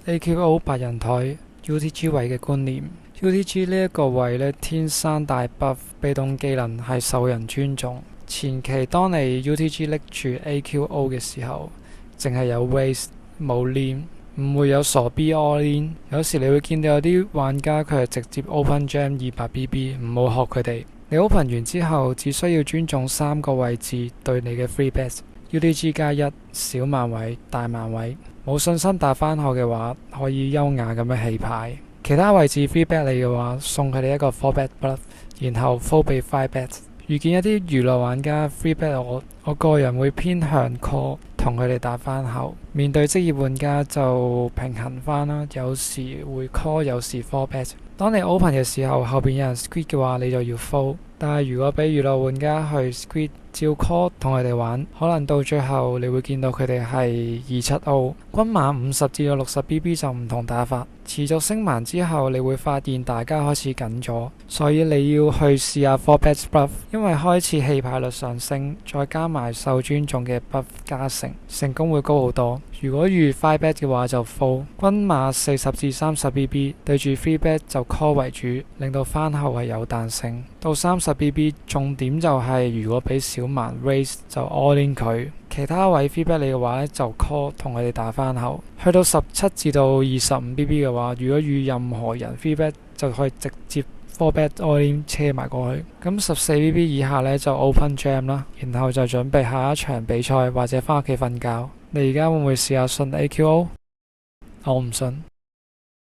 AQO 白人台 UTG 位嘅觀念。UTG 呢一個位呢，天生大 buff， 被動技能係受人尊重。前期當你 UTG 拎住 AQO 嘅時候，淨係有 raise 冇 lean， 唔會有傻 B all in。有時你會見到有啲玩家佢係直接 open jam 200BB， 唔好學佢哋。你 open 完之後，只需要尊重3個位置對你嘅 free bet。UTG 加1小慢位、大慢位。冇信心打返學嘅話，可以優雅咁樣起牌。其他位置 free bet 你嘅話，送佢哋一個 4 bet bluff， 然後 fold 俾5 bet。遇見一啲娛樂玩家 free bet 我個人會偏向 call 同佢哋打返後。面對職業玩家就平衡返啦，有時會 call， 有時 4 bet。當你 open 嘅時候，後邊有人 squeeze 嘅話，你就要 fold。但係如果俾娛樂玩家去 squeeze 照 call 同佢哋玩，可能到最後你會見到佢哋係270，均碼50至到60BB 就唔同打法。持續升盲之後，你會發現大家開始緊咗，所以你要去試下 4 bet bluff， 因為開始棄牌率上升，再加埋受尊重嘅 buff 加成，成功會高好多。如果遇5 bet 嘅話就 fold， 均碼40至30BB， 對住 3 bet 就 call 為主，令到翻後係有彈性。到30BB 重點就係如果俾小盲 raise 就 all in 佢，其他位 3 bet 你嘅話就 call 同佢哋打翻後。去到17至到 25BB 嘅話，如果遇任何人 3 bet 就可以直接4 bet all in 車埋過去。咁 14BB 以下呢，就 open jam 啦，然後就準備下一場比賽或者翻屋企瞓覺。你而家會唔會試下信 AQO？ 我唔信。